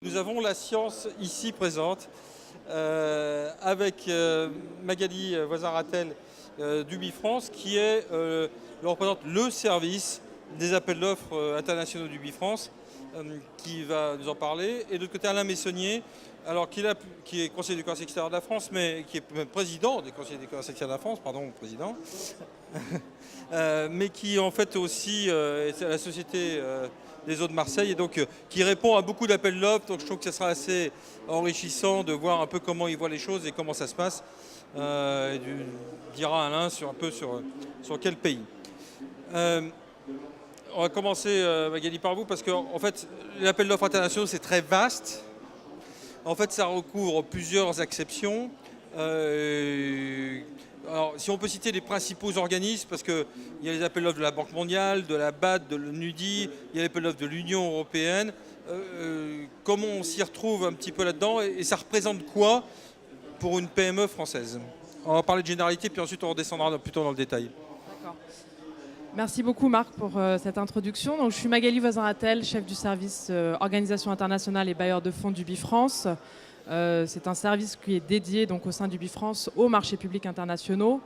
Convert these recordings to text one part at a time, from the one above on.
Nous avons la science ici présente avec Magali Voisin-Ratel d'UbiFrance qui représente le service des appels d'offres internationaux d'UbiFrance qui va nous en parler. Et de l'autre côté Alain Messonnier, alors qui est conseiller du commerce extérieur de la France, mais qui est même président des conseillers du commerce extérieur de la France, pardon, président, mais qui en fait aussi est à la société des eaux de Marseille et donc qui répond à beaucoup d'appels d'offres. Donc je trouve que ce sera assez enrichissant de voir un peu comment il voit les choses et comment ça se passe. Et dira Alain un peu sur quel pays. On va commencer, Magali, par vous, parce que en fait, l'appel d'offres internationaux, c'est très vaste. En fait, ça recouvre plusieurs acceptions. Alors, si on peut citer les principaux organismes, parce qu'il y a les appels d'offres de la Banque mondiale, de la BAD, de l'UNUDI, il y a les appels d'offres de l'Union européenne. Comment on s'y retrouve un petit peu là-dedans et ça représente quoi pour une PME française? On va parler de généralité, puis ensuite on redescendra plutôt dans le détail. D'accord. Merci beaucoup Marc pour cette introduction. Donc, je suis Magali Voisin-Ratel, chef du service Organisation internationale et bailleurs de fonds d'UbiFrance. C'est un service qui est dédié donc, au sein d'UbiFrance aux marchés publics internationaux.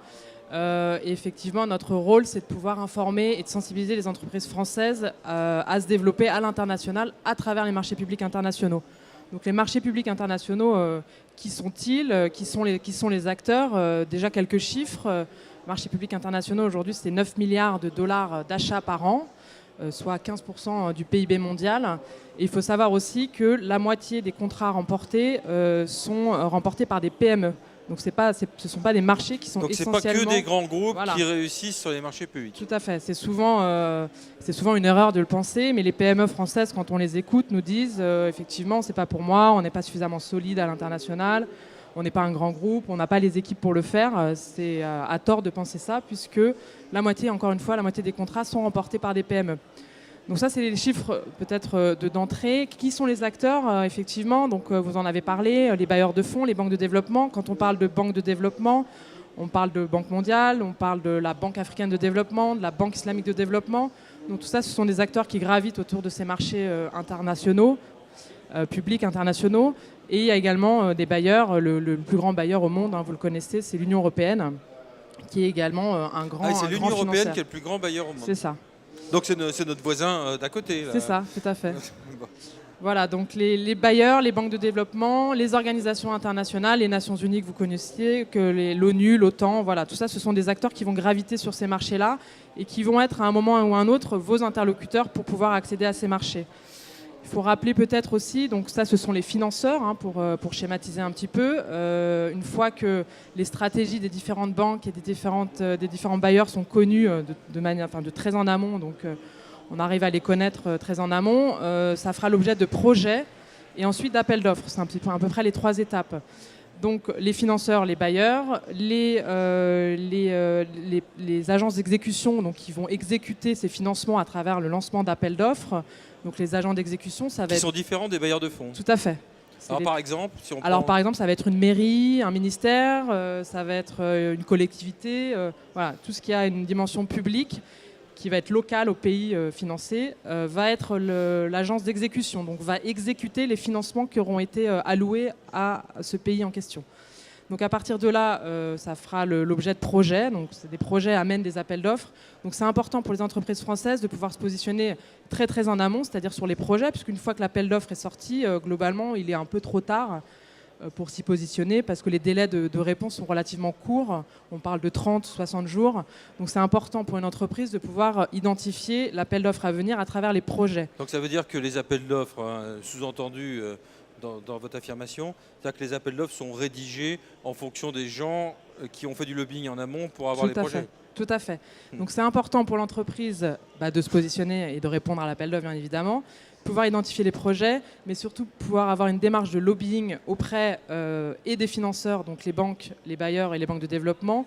Et effectivement, notre rôle, c'est de pouvoir informer et de sensibiliser les entreprises françaises à se développer à l'international à travers les marchés publics internationaux. Donc les marchés publics internationaux, qui sont-ils? Qui sont les acteurs? Déjà quelques chiffres. Marchés publics internationaux, aujourd'hui, c'est 9 milliards de dollars d'achats par an, soit 15% du PIB mondial. Et il faut savoir aussi que la moitié des contrats remportés sont remportés par des PME. Donc ce ne sont pas des marchés qui sont essentiellement... Donc ce n'est pas que des grands groupes qui réussissent sur les marchés publics. Tout à fait. C'est souvent une erreur de le penser, mais les PME françaises, quand on les écoute, nous disent effectivement, c'est pas pour moi, on n'est pas suffisamment solide à l'international, on n'est pas un grand groupe, on n'a pas les équipes pour le faire. C'est à tort de penser ça, puisque la moitié des contrats sont remportés par des PME. Donc ça, c'est les chiffres peut-être d'entrée. Qui sont les acteurs effectivement, donc vous en avez parlé, les bailleurs de fonds, les banques de développement. Quand on parle de banques de développement, on parle de Banque mondiale, on parle de la Banque africaine de développement, de la Banque islamique de développement. Donc tout ça, ce sont des acteurs qui gravitent autour de ces marchés internationaux, publics internationaux. Et il y a également des bailleurs, le plus grand bailleur au monde, vous le connaissez, c'est l'Union européenne, qui est également un grand c'est l'Union européenne qui est le plus grand bailleur au monde. C'est ça. Donc c'est notre voisin d'à côté. C'est ça, tout à fait. Voilà, donc les bailleurs, les banques de développement, les organisations internationales, les Nations Unies que vous connaissiez, que l'ONU, l'OTAN, voilà, tout ça, ce sont des acteurs qui vont graviter sur ces marchés-là et qui vont être à un moment ou à un autre vos interlocuteurs pour pouvoir accéder à ces marchés. Il faut rappeler peut-être aussi, donc ça ce sont les financeurs, pour schématiser un petit peu. Une fois que les stratégies des différentes banques et des différents bailleurs sont connues de très en amont, donc on arrive à les connaître très en amont, ça fera l'objet de projets et ensuite d'appels d'offres. C'est à peu près les 3 étapes. Donc les financeurs, les bailleurs, les agences d'exécution qui vont exécuter ces financements à travers le lancement d'appels d'offres. Donc les agents d'exécution, ça va sont différents des bailleurs de fonds. Tout à fait. Par exemple, par exemple, ça va être une mairie, un ministère, ça va être une collectivité, voilà, tout ce qui a une dimension publique qui va être locale au pays financé, va être l'agence d'exécution, donc va exécuter les financements qui auront été alloués à ce pays en question. Donc à partir de là, ça fera l'objet de projets. Donc des projets amènent des appels d'offres. Donc c'est important pour les entreprises françaises de pouvoir se positionner très très en amont, c'est-à-dire sur les projets, puisqu'une fois que l'appel d'offres est sorti, globalement, il est un peu trop tard pour s'y positionner parce que les délais de réponse sont relativement courts. On parle de 30, 60 jours. Donc c'est important pour une entreprise de pouvoir identifier l'appel d'offres à venir à travers les projets. Donc ça veut dire que les appels d'offres, sous-entendus dans votre affirmation, c'est-à-dire que les appels d'offres sont rédigés en fonction des gens qui ont fait du lobbying en amont pour avoir les projets. Tout à fait. Donc c'est important pour l'entreprise de se positionner et de répondre à l'appel d'offres, bien évidemment, pouvoir identifier les projets, mais surtout pouvoir avoir une démarche de lobbying auprès et des financeurs, donc les banques, les bailleurs et les banques de développement,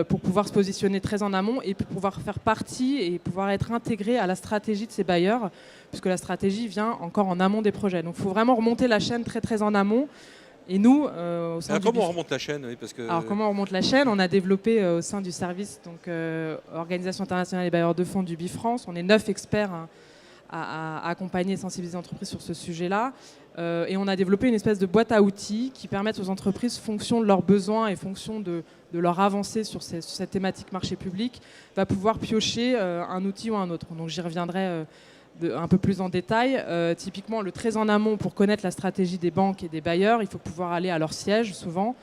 pour pouvoir se positionner très en amont et pour pouvoir faire partie et pouvoir être intégré à la stratégie de ces bailleurs, puisque la stratégie vient encore en amont des projets. Donc il faut vraiment remonter la chaîne très très en amont. Et nous, au sein comment on remonte la chaîne? Alors comment on remonte la chaîne? On a développé au sein du service Organisation internationale et bailleurs de fonds d'UbiFrance, on est 9 experts à accompagner et sensibiliser les entreprises sur ce sujet-là. Et on a développé une espèce de boîte à outils qui permettent aux entreprises, fonction de leurs besoins et fonction de leur avancée sur cette thématique marché public, va pouvoir piocher un outil ou un autre. Donc j'y reviendrai un peu plus en détail. Typiquement, le très en amont, pour connaître la stratégie des banques et des bailleurs, il faut pouvoir aller à leur siège souvent.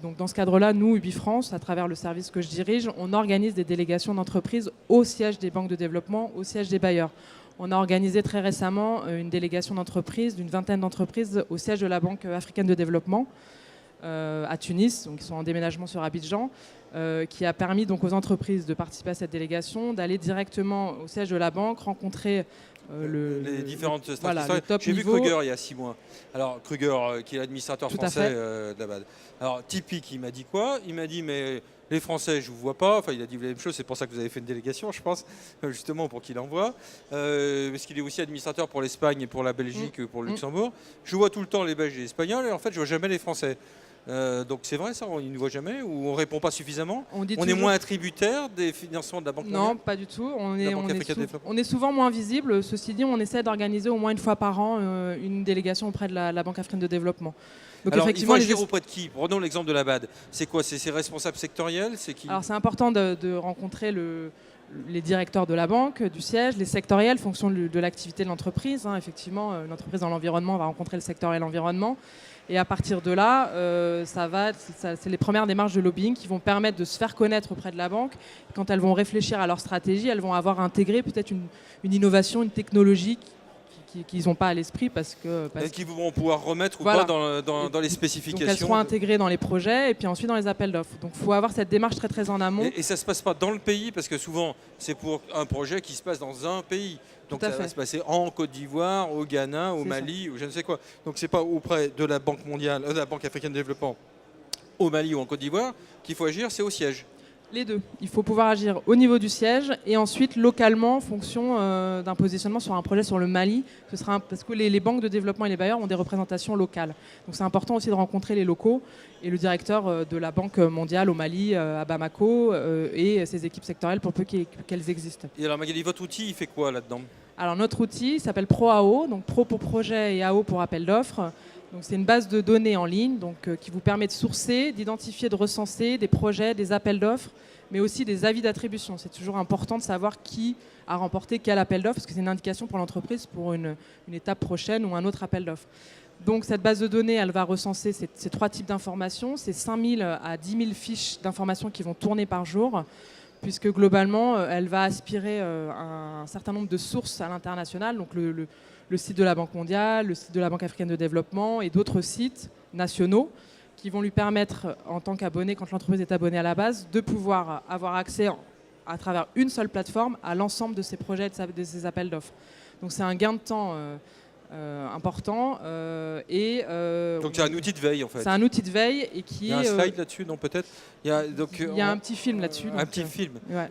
Donc dans ce cadre-là, nous, Ubifrance, à travers le service que je dirige, on organise des délégations d'entreprises au siège des banques de développement, au siège des bailleurs. On a organisé très récemment une délégation d'entreprises, d'une vingtaine d'entreprises, au siège de la Banque africaine de développement à Tunis, donc ils sont en déménagement sur Abidjan, qui a permis donc aux entreprises de participer à cette délégation, d'aller directement au siège de la banque, rencontrer les différentes stratégies. Voilà, le top J'ai vu niveau. Kruger il y a 6 mois. Alors Kruger, qui est l'administrateur Tout à français fait. de la BAD. Alors typique, il m'a dit quoi? Il m'a dit mais les Français, je vous vois pas. Enfin, il a dit la même chose. C'est pour ça que vous avez fait une délégation, je pense, justement pour qu'il envoie. Parce qu'il est aussi administrateur pour l'Espagne, pour la Belgique, pour le Luxembourg. Je vois tout le temps les Belges et les Espagnols, et en fait, je vois jamais les Français. Donc c'est vrai ça, on ne voit jamais ou on répond pas suffisamment. On est moins tributaire des financements de la Banque mondiale. Non, pas du tout. On est est souvent moins visible. Ceci dit, on essaie d'organiser au moins une fois par an une délégation auprès de la Banque africaine de développement. Donc alors, il faut agir auprès de qui? Prenons l'exemple de la BAD. C'est quoi? C'est ses responsables sectoriels? C'est qui? Alors c'est important de rencontrer les directeurs de la banque, du siège, les sectoriels, fonction de l'activité de l'entreprise. Effectivement, une entreprise dans l'environnement va rencontrer le sectoriel environnement. Et à partir de là, c'est les premières démarches de lobbying qui vont permettre de se faire connaître auprès de la banque. Quand elles vont réfléchir à leur stratégie, elles vont avoir intégré peut-être une innovation, une technologie qu'ils n'ont pas à l'esprit parce qu'ils vont pouvoir remettre ou voilà. pas dans les spécifications. Donc elles seront intégrées dans les projets et puis ensuite dans les appels d'offres. Donc il faut avoir cette démarche très très en amont. Et ça ne se passe pas dans le pays parce que souvent c'est pour un projet qui se passe dans un pays. Donc ça va se passer en Côte d'Ivoire, au Ghana, au Mali ou je ne sais quoi. Donc c'est pas auprès de la Banque mondiale, de la Banque africaine de développement au Mali ou en Côte d'Ivoire qu'il faut agir, c'est au siège. Les deux. Il faut pouvoir agir au niveau du siège et ensuite localement en fonction d'un positionnement sur un projet sur le Mali. Parce que les banques de développement et les bailleurs ont des représentations locales. Donc c'est important aussi de rencontrer les locaux et le directeur de la Banque mondiale au Mali, à Bamako, et ses équipes sectorielles pour peu qu'elles existent. Et alors Magali, votre outil, il fait quoi là-dedans? Alors notre outil s'appelle ProAO, donc Pro pour projet et AO pour appel d'offres. Donc c'est une base de données en ligne qui vous permet de sourcer, d'identifier, de recenser des projets, des appels d'offres, mais aussi des avis d'attribution. C'est toujours important de savoir qui a remporté quel appel d'offres, parce que c'est une indication pour l'entreprise pour une étape prochaine ou un autre appel d'offres. Donc cette base de données, elle va recenser ces 3 types d'informations, ces 5000 à 10 000 fiches d'informations qui vont tourner par jour, puisque globalement, elle va aspirer un certain nombre de sources à l'international, donc le site de la Banque mondiale, le site de la Banque africaine de développement et d'autres sites nationaux qui vont lui permettre, en tant qu'abonné, quand l'entreprise est abonnée à la base, de pouvoir avoir accès à travers une seule plateforme à l'ensemble de ces projets, de ces appels d'offres. Donc c'est un gain de temps important. Donc c'est un outil de veille en fait. C'est un outil de veille et qui il y a un slide là-dessus, non peut-être? Il y a un petit film là-dessus. Un petit film. Ouais.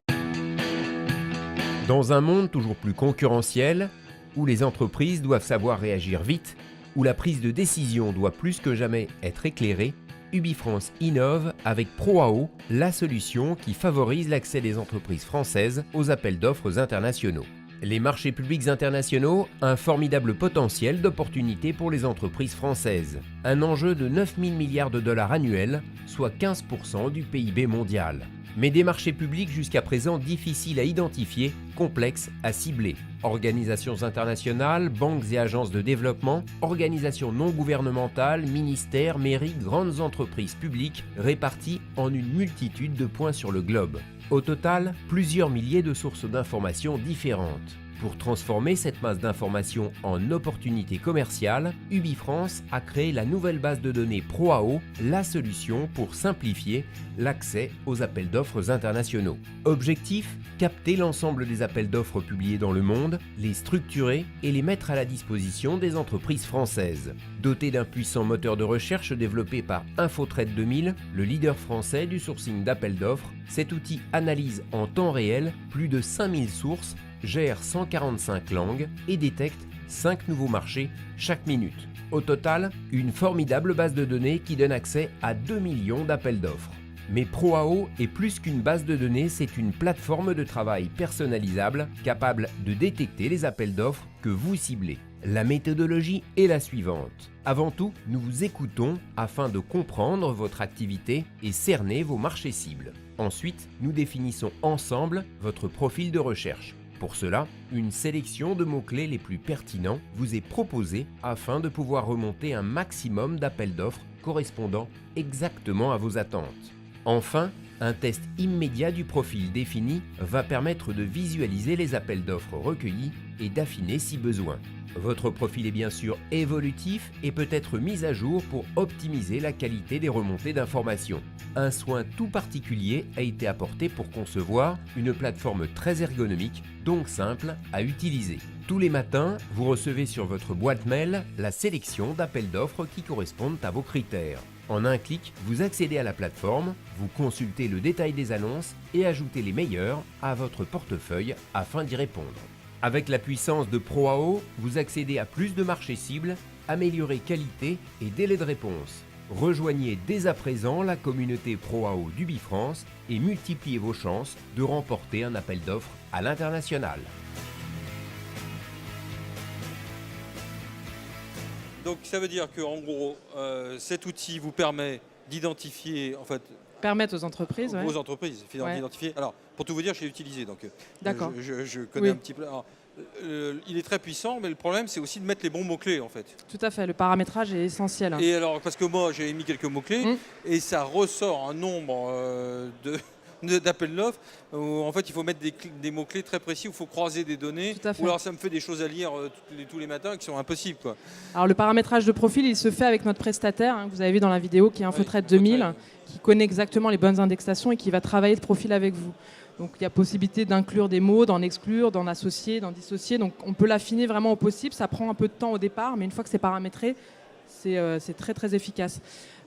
Dans un monde toujours plus concurrentiel, où les entreprises doivent savoir réagir vite, où la prise de décision doit plus que jamais être éclairée, Ubifrance innove avec ProAO, la solution qui favorise l'accès des entreprises françaises aux appels d'offres internationaux. Les marchés publics internationaux, un formidable potentiel d'opportunités pour les entreprises françaises. Un enjeu de 9 000 milliards de dollars annuels, soit 15% du PIB mondial. Mais des marchés publics jusqu'à présent difficiles à identifier, complexes à cibler. Organisations internationales, banques et agences de développement, organisations non gouvernementales, ministères, mairies, grandes entreprises publiques réparties en une multitude de points sur le globe. Au total, plusieurs milliers de sources d'informations différentes. Pour transformer cette masse d'informations en opportunités commerciales, Ubifrance a créé la nouvelle base de données ProAO, la solution pour simplifier l'accès aux appels d'offres internationaux. Objectif : capter l'ensemble des appels d'offres publiés dans le monde, les structurer et les mettre à la disposition des entreprises françaises. Doté d'un puissant moteur de recherche développé par Infotrade 2000, le leader français du sourcing d'appels d'offres, cet outil analyse en temps réel plus de 5000 sources, gère 145 langues et détecte 5 nouveaux marchés chaque minute. Au total, une formidable base de données qui donne accès à 2 millions d'appels d'offres. Mais ProAO est plus qu'une base de données, c'est une plateforme de travail personnalisable capable de détecter les appels d'offres que vous ciblez. La méthodologie est la suivante. Avant tout, nous vous écoutons afin de comprendre votre activité et cerner vos marchés cibles. Ensuite, nous définissons ensemble votre profil de recherche. Pour cela, une sélection de mots-clés les plus pertinents vous est proposée afin de pouvoir remonter un maximum d'appels d'offres correspondant exactement à vos attentes. Enfin, un test immédiat du profil défini va permettre de visualiser les appels d'offres recueillis et d'affiner si besoin. Votre profil est bien sûr évolutif et peut être mis à jour pour optimiser la qualité des remontées d'informations. Un soin tout particulier a été apporté pour concevoir une plateforme très ergonomique, donc simple à utiliser. Tous les matins, vous recevez sur votre boîte mail la sélection d'appels d'offres qui correspondent à vos critères. En un clic, vous accédez à la plateforme, vous consultez le détail des annonces et ajoutez les meilleurs à votre portefeuille afin d'y répondre. Avec la puissance de ProAO, vous accédez à plus de marchés cibles, améliorez qualité et délai de réponse. Rejoignez dès à présent la communauté ProAO d'UbiFrance et multipliez vos chances de remporter un appel d'offres à l'international. Donc ça veut dire qu'en gros, cet outil vous permet d'identifier, en fait, Permettre aux entreprises. vos entreprises, Ouais. d'identifier. Alors, pour tout vous dire, je l'ai utilisé, donc D'accord. je connais Oui. un petit peu. Alors, il est très puissant, mais le problème, c'est aussi de mettre les bons mots-clés, en fait. Tout à fait, le paramétrage est essentiel. Et alors, parce que moi, j'ai mis quelques mots-clés, Mm. et ça ressort un nombre d'appels d'offres, où en fait, il faut mettre des mots-clés très précis, où il faut croiser des données, Tout à fait. ou alors ça me fait des choses à lire tous les matins qui sont impossibles, quoi. Alors le paramétrage de profil, il se fait avec notre prestataire, que vous avez vu dans la vidéo, qui est Infotrade Oui, 2000, Infotrade. qui connaît exactement les bonnes indexations et qui va travailler le profil avec vous. Donc il y a possibilité d'inclure des mots, d'en exclure, d'en associer, d'en dissocier. Donc on peut l'affiner vraiment au possible. Ça prend un peu de temps au départ, mais une fois que c'est paramétré, c'est très très efficace.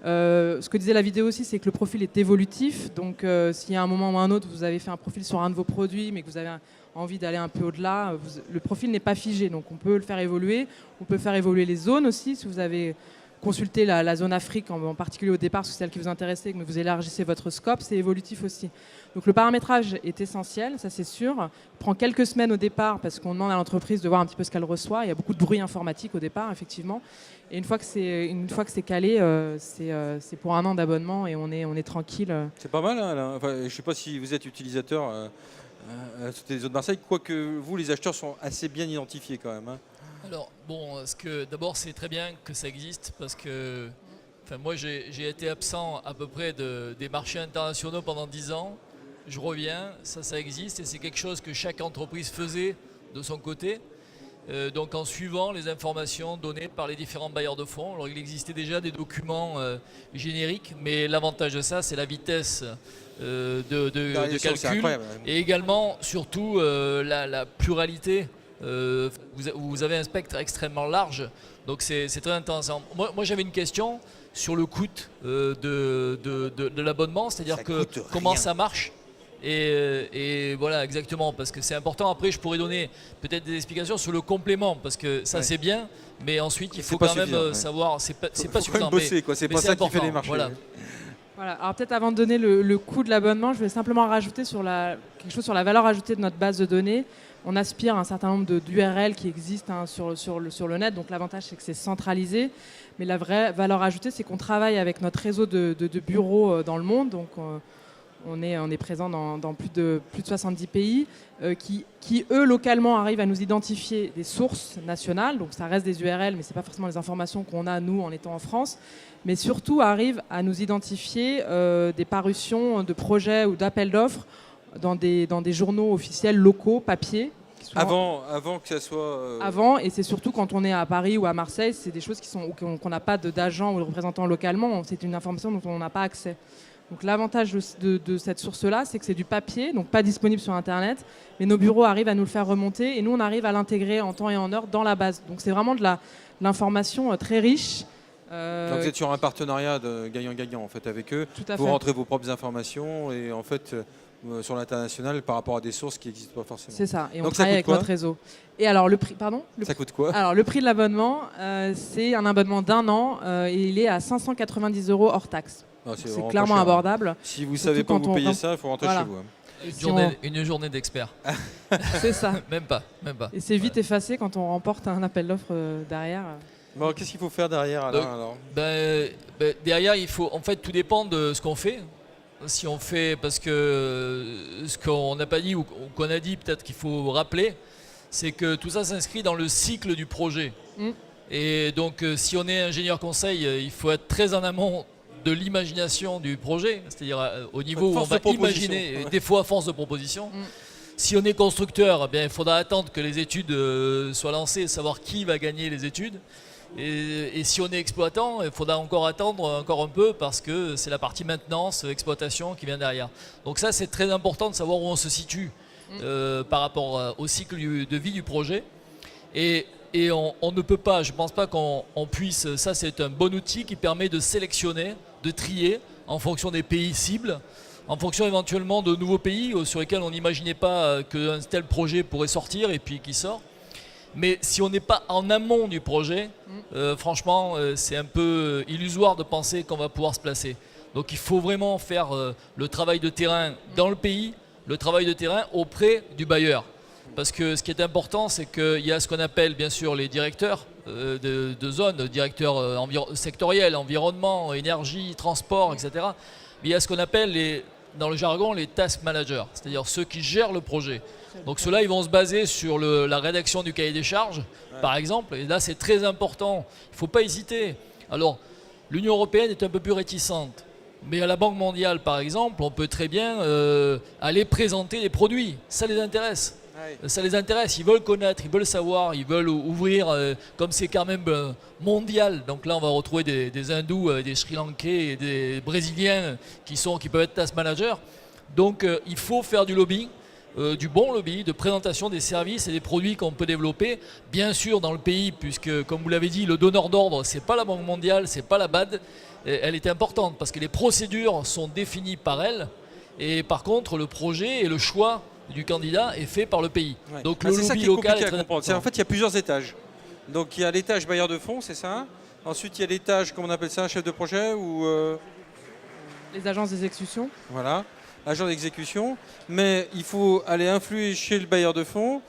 Ce que disait la vidéo aussi, c'est que le profil est évolutif. Donc s'il y a un moment ou un autre, vous avez fait un profil sur un de vos produits, mais que vous avez envie d'aller un peu au-delà, le profil n'est pas figé. Donc on peut le faire évoluer. On peut faire évoluer les zones aussi. Si vous avez consulté la zone Afrique en particulier au départ, c'est celle qui vous intéressait, mais vous élargissez votre scope, c'est évolutif aussi. Donc le paramétrage est essentiel, ça c'est sûr. Il prend quelques semaines au départ parce qu'on demande à l'entreprise de voir un petit peu ce qu'elle reçoit. Il y a beaucoup de bruit informatique au départ, effectivement. Et une fois que c'est calé, c'est pour 1 an d'abonnement et on est tranquille. C'est pas mal, hein, Alain. Enfin, je ne sais pas si vous êtes utilisateur à toutes les autres Marseille, quoique vous, les acheteurs, sont assez bien identifiés quand même, hein. Alors, bon, d'abord, c'est très bien que ça existe parce que moi, j'ai été absent à peu près des marchés internationaux pendant 10 ans. Je reviens, ça existe et c'est quelque chose que chaque entreprise faisait de son côté. Donc, en suivant les informations données par les différents bailleurs de fonds. Alors, il existait déjà des documents génériques, mais l'avantage de ça, c'est la vitesse de calcul et également, surtout, la pluralité. Vous avez un spectre extrêmement large, donc c'est très intéressant. Moi j'avais une question sur le coût de l'abonnement, c'est-à-dire comment ça marche et voilà exactement, parce que c'est important. Après je pourrais donner peut-être des explications sur le complément, parce que ça c'est bien, mais ensuite il faut quand même savoir, c'est pas suffisant. Bosser, quoi. C'est pas ça qui fait les marchés. Voilà. Voilà. Alors peut-être avant de donner le coût de l'abonnement, je vais simplement rajouter quelque chose sur la valeur ajoutée de notre base de données. On aspire à un certain nombre d'URL qui existent sur le net, donc l'avantage c'est que c'est centralisé. Mais la vraie valeur ajoutée, c'est qu'on travaille avec notre réseau de bureaux dans le monde. Donc on est présent dans plus de 70 pays qui, eux, localement, arrivent à nous identifier des sources nationales. Donc ça reste des URL, mais ce n'est pas forcément les informations qu'on a, nous, en étant en France. Mais surtout, arrivent à nous identifier des parutions de projets ou d'appels d'offres dans des journaux officiels locaux, papier. Avant que ça soit... Avant, et c'est surtout quand on est à Paris ou à Marseille, c'est des choses qu'on n'a pas d'agent ou de représentant localement. C'est une information dont on n'a pas accès. Donc l'avantage de cette source-là, c'est que c'est du papier, donc pas disponible sur Internet, mais nos bureaux arrivent à nous le faire remonter et nous, on arrive à l'intégrer en temps et en heure dans la base. Donc c'est vraiment de l'information très riche. Donc vous êtes sur un partenariat de gagnant-gagnant en fait avec eux. Tout à vous fait. rentrez vos propres informations et en fait sur l'international par rapport à des sources qui n'existent pas forcément. C'est ça, et donc on travaille avec notre réseau. Et alors le prix, pardon Ça coûte quoi? Alors le prix de l'abonnement, c'est un abonnement d'1 an et il est à 590 € hors taxe. C'est C'est vraiment clairement pas cher, hein. abordable. Si vous Surtout savez pas quand vous on payer rentre- ça, il faut rentrer Voilà. chez vous, hein. Une journée d'expert. C'est ça. Même pas, même pas. Et c'est vite effacé quand on remporte un appel d'offres derrière. Bon, qu'est-ce qu'il faut faire derrière, Alain, Donc, alors Derrière, il faut, en fait, tout dépend de ce qu'on fait. Si on fait, parce que ce qu'on n'a pas dit ou qu'on a dit, peut-être qu'il faut rappeler, c'est que tout ça s'inscrit dans le cycle du projet. Mm. Et donc, si on est ingénieur conseil, il faut être très en amont de l'imagination du projet, c'est-à-dire au niveau où on Force va de proposition. imaginer, et des fois force de proposition. Mm. Si on est constructeur, eh bien, il faudra attendre que les études soient lancées, savoir qui va gagner les études. Et si on est exploitant, il faudra encore attendre encore un peu parce que c'est la partie maintenance, exploitation qui vient derrière. Donc ça, c'est très important de savoir où on se situe par rapport au cycle de vie du projet. Et on ne peut pas, je ne pense pas qu'on puisse, ça c'est un bon outil qui permet de sélectionner, de trier en fonction des pays cibles, en fonction éventuellement de nouveaux pays sur lesquels on n'imaginait pas qu'un tel projet pourrait sortir et puis qui sort. Mais si on n'est pas en amont du projet, franchement, c'est un peu illusoire de penser qu'on va pouvoir se placer. Donc il faut vraiment faire le travail de terrain dans le pays, le travail de terrain auprès du bailleur. Parce que ce qui est important, c'est qu'il y a ce qu'on appelle bien sûr les directeurs de zone, directeurs sectoriels, environnement, énergie, transport, etc. Mais il y a ce qu'on appelle, dans le jargon, les task managers, c'est-à-dire ceux qui gèrent le projet. Donc ceux-là, ils vont se baser sur la rédaction du cahier des charges, par exemple. Et là, c'est très important. Il ne faut pas hésiter. Alors, l'Union européenne est un peu plus réticente. Mais à la Banque mondiale, par exemple, on peut très bien aller présenter les produits. Ça les intéresse. Ça les intéresse. Ils veulent connaître, ils veulent savoir, ils veulent ouvrir, comme c'est quand même mondial. Donc là, on va retrouver des Hindous, des Sri Lankais et des Brésiliens qui peuvent être task managers. Donc, il faut faire du lobby. Du bon lobby, de présentation des services et des produits qu'on peut développer, bien sûr dans le pays, puisque comme vous l'avez dit, le donneur d'ordre, c'est pas la Banque mondiale, c'est pas la BAD, elle est importante parce que les procédures sont définies par elle, et par contre le projet et le choix du candidat est fait par le pays. Ouais. Donc Ah, le c'est ça lobby qui est local compliqué est très à comprendre. important. En fait, il y a plusieurs étages. Donc il y a l'étage bailleur de fonds, c'est ça. Ensuite, il y a l'étage, comment on appelle ça, chef de projet ou Les agences d'exécution. voilà, agent d'exécution. Mais il faut aller influer chez le bailleur de fonds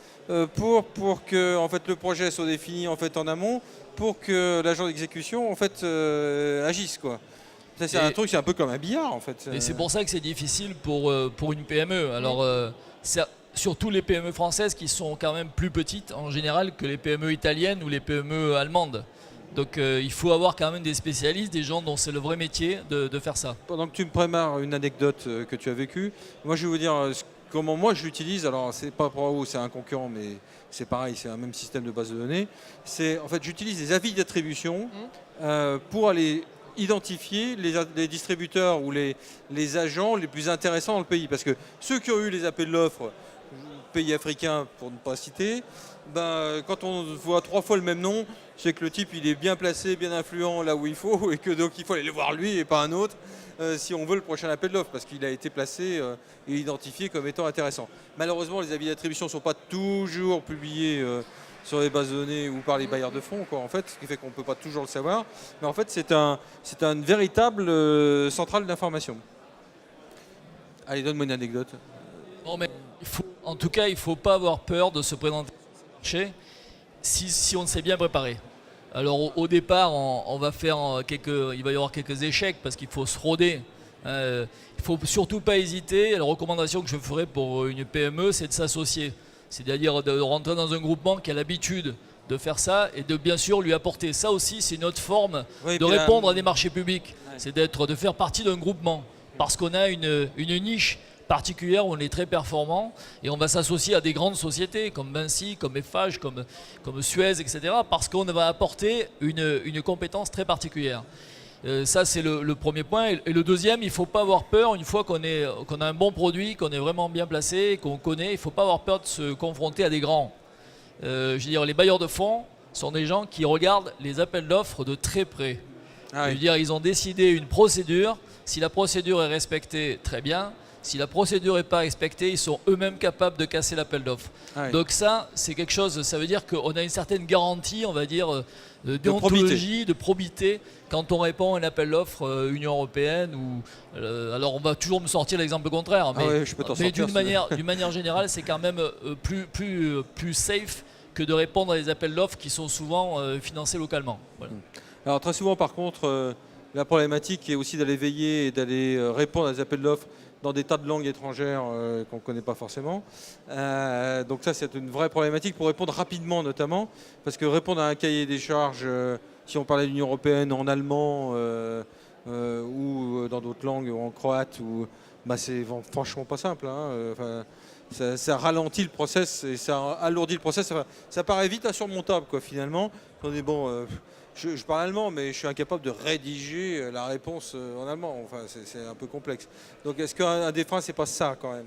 pour que en fait, le projet soit défini en fait, en amont, pour que l'agent d'exécution en fait, agisse. Quoi. Ça, c'est un truc, c'est un peu comme un billard en fait. Et c'est pour ça que c'est difficile pour une PME. Alors, c'est surtout les PME françaises qui sont quand même plus petites en général que les PME italiennes ou les PME allemandes. Donc il faut avoir quand même des spécialistes, des gens dont c'est le vrai métier de faire ça. Pendant que tu me prépares une anecdote que tu as vécue, moi je vais vous dire comment moi je l'utilise. Alors c'est pas ProAO, c'est un concurrent, mais c'est pareil, c'est un même système de base de données. C'est en fait j'utilise les avis d'attribution pour aller identifier les distributeurs ou les agents les plus intéressants dans le pays. Parce que ceux qui ont eu les appels d'offres, pays africains pour ne pas citer, ben, quand on voit 3 fois le même nom, c'est que le type il est bien placé, bien influent là où il faut et que donc il faut aller le voir lui et pas un autre si on veut le prochain appel d'offres parce qu'il a été placé et identifié comme étant intéressant. Malheureusement les avis d'attribution ne sont pas toujours publiés sur les bases de données ou par les bailleurs de fonds quoi, en fait, ce qui fait qu'on ne peut pas toujours le savoir. Mais en fait c'est une véritable centrale d'information. Allez, donne-moi une anecdote. Non, mais en tout cas, il ne faut pas avoir peur de se présenter au marché si on s'est bien préparé. Alors au départ, il va y avoir quelques échecs parce qu'il faut se rôder. Il ne faut surtout pas hésiter. La recommandation que je ferai pour une PME, c'est de s'associer. C'est-à-dire de rentrer dans un groupement qui a l'habitude de faire ça et de bien sûr lui apporter. Ça aussi, c'est une autre forme de répondre à des marchés publics. Ouais. C'est de faire partie d'un groupement parce qu'on a une niche particulière où on est très performant et on va s'associer à des grandes sociétés comme Vinci, comme Eiffage, comme Suez, etc. parce qu'on va apporter une compétence très particulière. Ça, c'est le premier point. Et le deuxième, il ne faut pas avoir peur, une fois qu'on a un bon produit, qu'on est vraiment bien placé, qu'on connaît, il ne faut pas avoir peur de se confronter à des grands. Je veux dire, les bailleurs de fonds sont des gens qui regardent les appels d'offres de très près. Je veux dire, ils ont décidé une procédure. Si la procédure est respectée, très bien. Si la procédure n'est pas respectée, ils sont eux-mêmes capables de casser l'appel d'offres. Ah oui. Donc ça, c'est quelque chose, ça veut dire qu'on a une certaine garantie, on va dire, de déontologie, de probité, quand on répond à un appel d'offres Union Européenne. Alors on va toujours me sortir l'exemple contraire, mais, ouais, je peux t'en mais sortir, d'une manière générale, c'est quand même plus safe que de répondre à des appels d'offres qui sont souvent financés localement. Voilà. Alors très souvent, par contre, la problématique est aussi d'aller veiller et d'aller répondre à des appels d'offres dans des tas de langues étrangères qu'on ne connaît pas forcément. Donc ça, c'est une vraie problématique pour répondre rapidement, notamment, parce que répondre à un cahier des charges, si on parlait de l'Union européenne en allemand ou dans d'autres langues, ou en croate, c'est franchement pas simple. Ça ralentit le process et ça alourdit le process. Ça paraît vite insurmontable, quoi, finalement. On est bon. Je parle allemand, mais je suis incapable de rédiger la réponse en allemand. Enfin, c'est un peu complexe. Donc, est-ce qu'un des freins, c'est pas ça, quand même?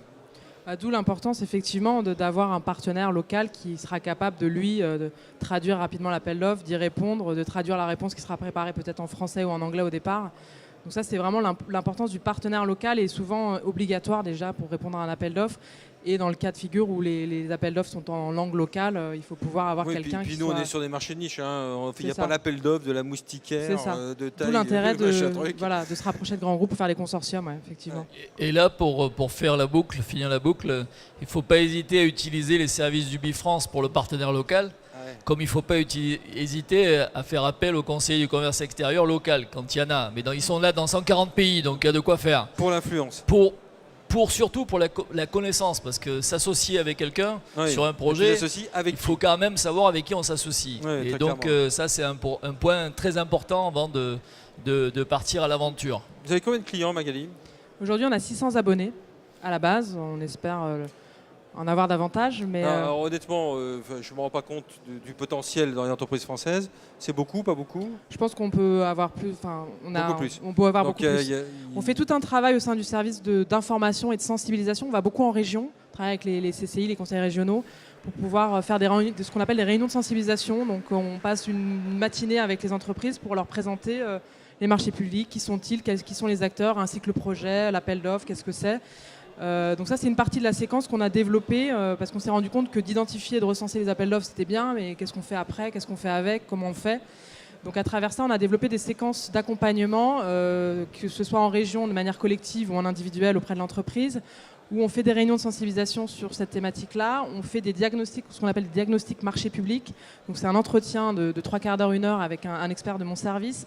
D'où l'importance, effectivement, d'avoir un partenaire local qui sera capable de, lui, de traduire rapidement l'appel d'offres, d'y répondre, de traduire la réponse qui sera préparée peut-être en français ou en anglais au départ. Donc ça, c'est vraiment l'importance du partenaire local et souvent obligatoire déjà pour répondre à un appel d'offres. Et dans le cas de figure où les appels d'offres sont en langue locale, il faut pouvoir avoir quelqu'un qui nous, soit... on est sur des marchés de niche. Il n'y a pas l'appel d'offres de la moustiquaire, de taille. D'où l'intérêt de se rapprocher de grands groupes pour faire des consortiums, effectivement. Et là, pour finir la boucle, il ne faut pas hésiter à utiliser les services d'Ubifrance pour le partenaire local. Comme il ne faut pas hésiter à faire appel au conseiller du commerce extérieur local, quand il y en a. Mais ils sont là dans 140 pays, donc il y a de quoi faire. Pour l'influence. Surtout pour la connaissance, parce que s'associer avec quelqu'un sur un projet, il faut quand même savoir avec qui on s'associe. Et donc ça, c'est un point très important avant de partir à l'aventure. Vous avez combien de clients, Magali? Aujourd'hui, on a 600 abonnés à la base. On espère... en avoir davantage, mais... Alors, honnêtement, je ne me rends pas compte du potentiel dans les entreprises françaises. C'est beaucoup, pas beaucoup? Je pense qu'on peut avoir plus. On peut avoir beaucoup plus. On fait tout un travail au sein du service d'information et de sensibilisation. On va beaucoup en région, travailler avec les CCI, les conseils régionaux, pour pouvoir faire ce qu'on appelle des réunions de sensibilisation. Donc on passe une matinée avec les entreprises pour leur présenter les marchés publics, qui sont-ils, qui sont les acteurs, ainsi que le projet, l'appel d'offres, qu'est-ce que c'est. Donc ça, c'est une partie de la séquence qu'on a développée parce qu'on s'est rendu compte que d'identifier et de recenser les appels d'offres, c'était bien, mais qu'est-ce qu'on fait après, qu'est-ce qu'on fait avec, comment on fait. Donc à travers ça, on a développé des séquences d'accompagnement, que ce soit en région de manière collective ou en individuel auprès de l'entreprise, où on fait des réunions de sensibilisation sur cette thématique-là. On fait des diagnostics, ce qu'on appelle des diagnostics marché public. Donc c'est un entretien de 3 quarts d'heure, 1 heure avec un expert de mon service.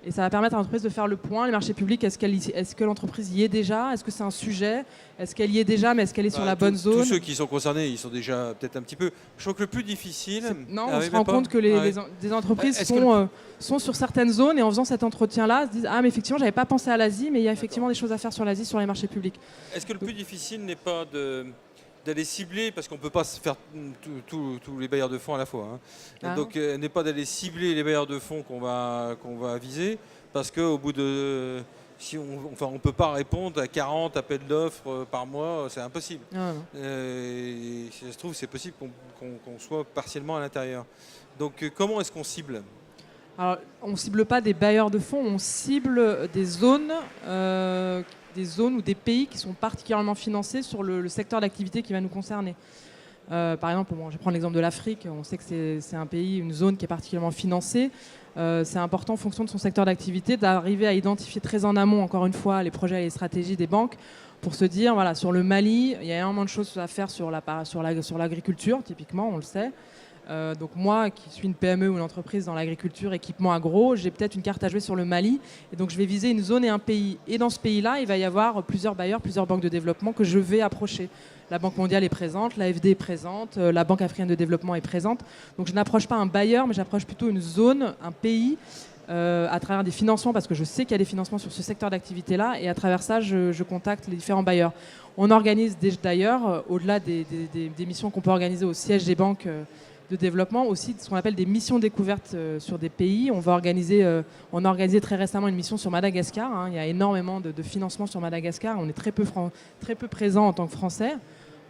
Et ça va permettre à l'entreprise de faire le point. Les marchés publics, est-ce que l'entreprise y est déjà? Est-ce que c'est un sujet? Est-ce qu'elle y est déjà, mais est-ce qu'elle est sur la bonne zone? Tous ceux qui sont concernés, ils sont déjà peut-être un petit peu... Je trouve que le plus difficile... On se rend compte que des entreprises sont sur certaines zones et en faisant cet entretien-là, se disent « Ah, mais effectivement, je n'avais pas pensé à l'Asie, mais il y a effectivement des choses à faire sur l'Asie, sur les marchés publics. » Est-ce que le plus difficile n'est pas d'aller cibler, parce qu'on ne peut pas faire tous les bailleurs de fonds à la fois. Donc, n'est pas d'aller cibler les bailleurs de fonds qu'on va viser, parce qu'au bout de... on ne peut pas répondre à 40 appels d'offres par mois, c'est impossible. Et si ça se trouve, c'est possible qu'on soit partiellement à l'intérieur. Donc, comment est-ce qu'on cible? Alors, on ne cible pas des bailleurs de fonds, on cible des zones ou des pays qui sont particulièrement financés sur le secteur d'activité qui va nous concerner. Par exemple, je vais prendre l'exemple de l'Afrique. On sait que c'est un pays, une zone qui est particulièrement financée. C'est important, en fonction de son secteur d'activité, d'arriver à identifier très en amont, encore une fois, les projets et les stratégies des banques pour se dire, voilà, sur le Mali, il y a énormément de choses à faire sur l'agriculture, typiquement, on le sait. Donc moi, qui suis une PME ou une entreprise dans l'agriculture, équipement agro, j'ai peut-être une carte à jouer sur le Mali. Et donc je vais viser une zone et un pays. Et dans ce pays-là, il va y avoir plusieurs bailleurs, plusieurs banques de développement que je vais approcher. La Banque mondiale est présente, l'AFD est présente, la Banque africaine de développement est présente. Donc je n'approche pas un bailleur, mais j'approche plutôt une zone, un pays, à travers des financements, parce que je sais qu'il y a des financements sur ce secteur d'activité-là. Et à travers ça, je contacte les différents bailleurs. On organise d'ailleurs, au-delà des missions qu'on peut organiser au siège des banques de développement, aussi ce qu'on appelle des missions découvertes sur des pays. On a organisé très récemment une mission sur Madagascar. Il y a énormément de financement sur Madagascar. On est très peu présent en tant que Français.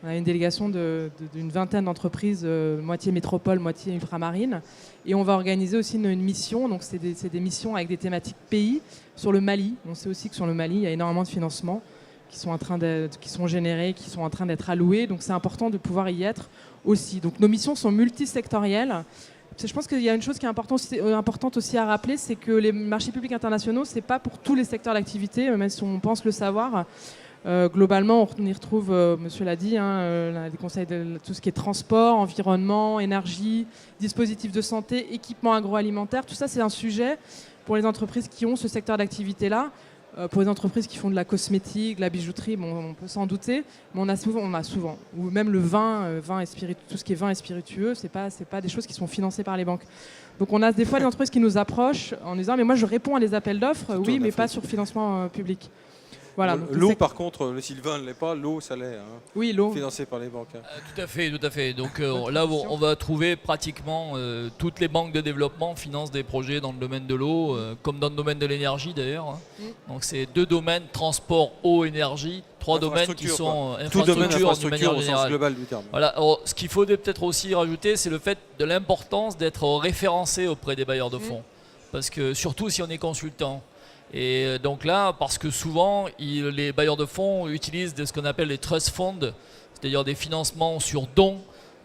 On a une délégation d'une vingtaine d'entreprises, moitié métropole, moitié ultramarine. Et on va organiser aussi une mission. Donc c'est des missions avec des thématiques pays sur le Mali. On sait aussi que sur le Mali, il y a énormément de financement qui sont générés, qui sont en train d'être alloués. Donc c'est important de pouvoir y être aussi. Donc nos missions sont multisectorielles. Je pense qu'il y a une chose qui est importante aussi à rappeler, c'est que les marchés publics internationaux, c'est pas pour tous les secteurs d'activité, même si on pense le savoir. Globalement, on y retrouve, monsieur l'a dit, les conseils de tout ce qui est transport, environnement, énergie, dispositifs de santé, équipements agroalimentaires. Tout ça, c'est un sujet pour les entreprises qui ont ce secteur d'activité-là. Pour les entreprises qui font de la cosmétique, de la bijouterie, bon, on peut s'en douter, mais on a souvent, ou même le vin et tout ce qui est vin et spiritueux, c'est pas des choses qui sont financées par les banques. Donc on a des fois des entreprises qui nous approchent en disant mais moi je réponds à des appels d'offres, oui, mais pas sur financement public. Voilà, l'eau, par contre, le Sylvain ne l'est pas, l'eau, ça l'est. Oui, l'eau. Financée par les banques. Tout à fait. Donc là, on va trouver pratiquement toutes les banques de développement financent des projets dans le domaine de l'eau, comme dans le domaine de l'énergie d'ailleurs. Donc c'est 2 domaines, transport, eau, énergie, 3 domaines qui sont infrastructure au sens global du terme. Voilà. Alors, ce qu'il faut peut-être aussi rajouter, c'est le fait de l'importance d'être référencé auprès des bailleurs de fonds. Parce que surtout si on est consultant. Et donc là, parce que souvent, les bailleurs de fonds utilisent ce qu'on appelle les trust funds, c'est-à-dire des financements sur dons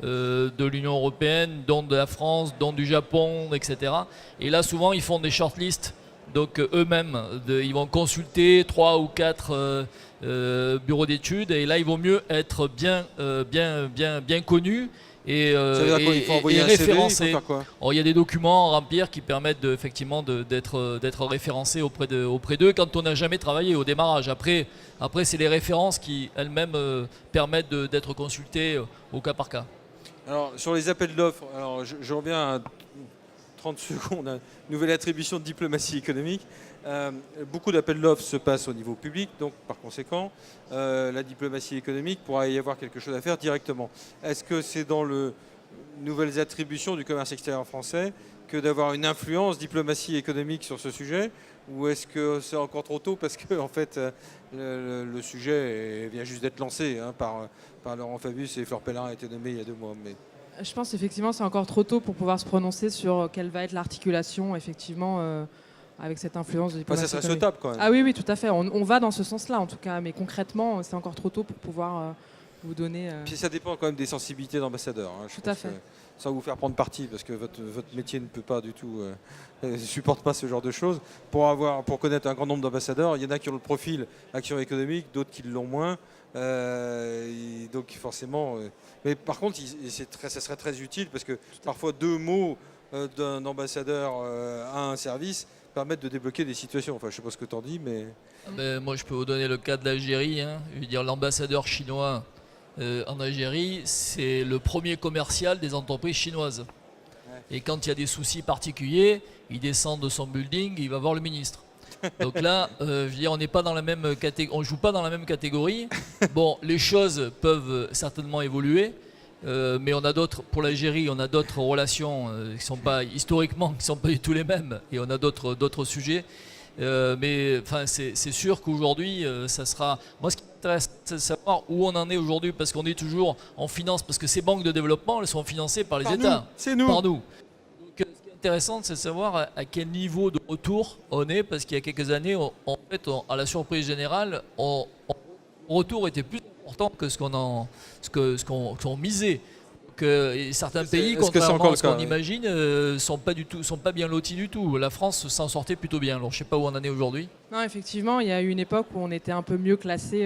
de l'Union européenne, dons de la France, dons du Japon, etc. Et là, souvent, ils font des shortlists. Donc eux-mêmes, ils vont consulter 3 ou 4 bureaux d'études. Et là, il vaut mieux être bien connu. Et référencé. Il y a des documents à remplir qui permettent effectivement d'être référencé auprès d'eux quand on n'a jamais travaillé au démarrage. Après c'est les références qui elles-mêmes permettent d'être consultées au cas par cas. Alors sur les appels d'offres, je reviens à 30 secondes, nouvelle attribution de diplomatie économique. Beaucoup d'appels d'offres se passent au niveau public, donc par conséquent, la diplomatie économique pourra y avoir quelque chose à faire directement. Est-ce que c'est dans les nouvelles attributions du commerce extérieur français que d'avoir une influence diplomatie économique sur ce sujet, ou est-ce que c'est encore trop tôt parce que en fait, le sujet vient juste d'être lancé par Laurent Fabius et Fleur Pellerin a été nommé il y a 2 mois. Mais... Je pense effectivement c'est encore trop tôt pour pouvoir se prononcer sur quelle va être l'articulation effectivement avec cette influence de diplomatie ça serait souhaitable quand même. Ah oui, tout à fait. On va dans ce sens-là en tout cas, mais concrètement c'est encore trop tôt pour pouvoir vous donner... Puis ça dépend quand même des sensibilités d'ambassadeurs. Tout à fait. Sans vous faire prendre parti, parce que votre métier ne peut pas du tout, supporte pas ce genre de choses. Pour connaître un grand nombre d'ambassadeurs, il y en a qui ont le profil action économique, d'autres qui l'ont moins. Donc forcément... mais par contre, ça serait très utile, parce que parfois 2 mots d'un ambassadeur à un service permettent de débloquer des situations. Enfin, je ne sais pas ce que tu en dis, mais... moi, je peux vous donner le cas de l'Algérie. Je veux dire, l'ambassadeur chinois en Algérie, c'est le premier commercial des entreprises chinoises. Ouais. Et quand il y a des soucis particuliers, il descend de son building, il va voir le ministre. Donc là, je veux dire, on n'est pas dans la même catégorie, on joue pas dans la même catégorie. Bon, les choses peuvent certainement évoluer, mais on a d'autres, pour l'Algérie, on a d'autres relations qui sont pas historiquement, qui sont pas du tout les mêmes, et on a d'autres sujets. Mais enfin, c'est sûr qu'aujourd'hui, ça sera. Moi, ce qui m'intéresse, c'est de savoir où on en est aujourd'hui, parce qu'on est toujours en finance, parce que ces banques de développement, elles sont financées par les États. C'est nous. Par nous. Donc, ce qui est intéressant, c'est de savoir à quel niveau de retour on est, parce qu'il y a quelques années, à la surprise générale, le retour était plus important que ce qu'on misait. Et certains pays, contrairement à ce qu'on imagine, sont pas bien lotis du tout. La France s'en sortait plutôt bien. Alors je sais pas où on en est aujourd'hui. Non, effectivement, il y a eu une époque où on était un peu mieux classé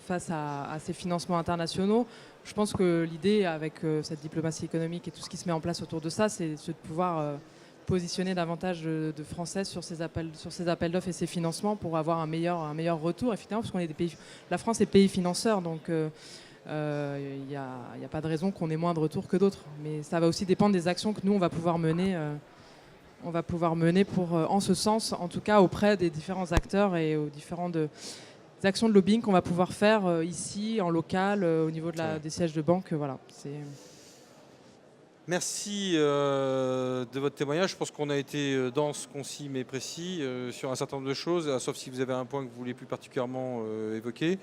face à ces financements internationaux. Je pense que l'idée avec cette diplomatie économique et tout ce qui se met en place autour de ça, c'est de pouvoir positionner davantage de Français sur ces appels d'offres et ces financements pour avoir un meilleur retour. Effectivement, parce qu'on est des pays, la France est pays financeur, donc il n'y a pas de raison qu'on ait moins de retours que d'autres. Mais ça va aussi dépendre des actions que nous, on va pouvoir mener en ce sens, en tout cas auprès des différents acteurs et aux différentes actions de lobbying qu'on va pouvoir faire ici, en local, au niveau des sièges de banque. Voilà, Merci de votre témoignage. Je pense qu'on a été dense, concis mais précis sur un certain nombre de choses, sauf si vous avez un point que vous voulez plus particulièrement évoquer.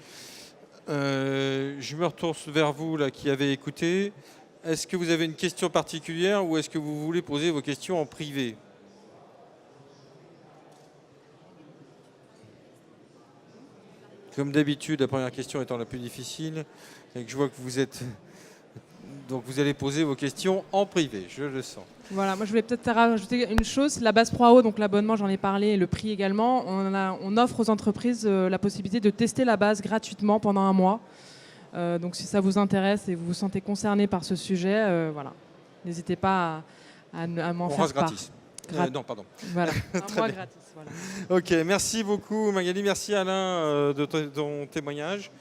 Je me retourne vers vous là, qui avez écouté. Est-ce que vous avez une question particulière ou est-ce que vous voulez poser vos questions en privé ? Comme d'habitude, la première question étant la plus difficile, et que je vois que vous êtes... Donc vous allez poser vos questions en privé, je le sens. Voilà, moi je voulais peut-être rajouter une chose, la base ProAO, donc l'abonnement, j'en ai parlé, et le prix également. On offre aux entreprises la possibilité de tester la base gratuitement pendant 1 mois. Donc si ça vous intéresse et vous vous sentez concerné par ce sujet, voilà, n'hésitez pas à m'en On faire rase part. gratis. Non, pardon. Voilà, un Très mois bien. gratis. Voilà. Ok, merci beaucoup Magali, merci Alain de ton témoignage.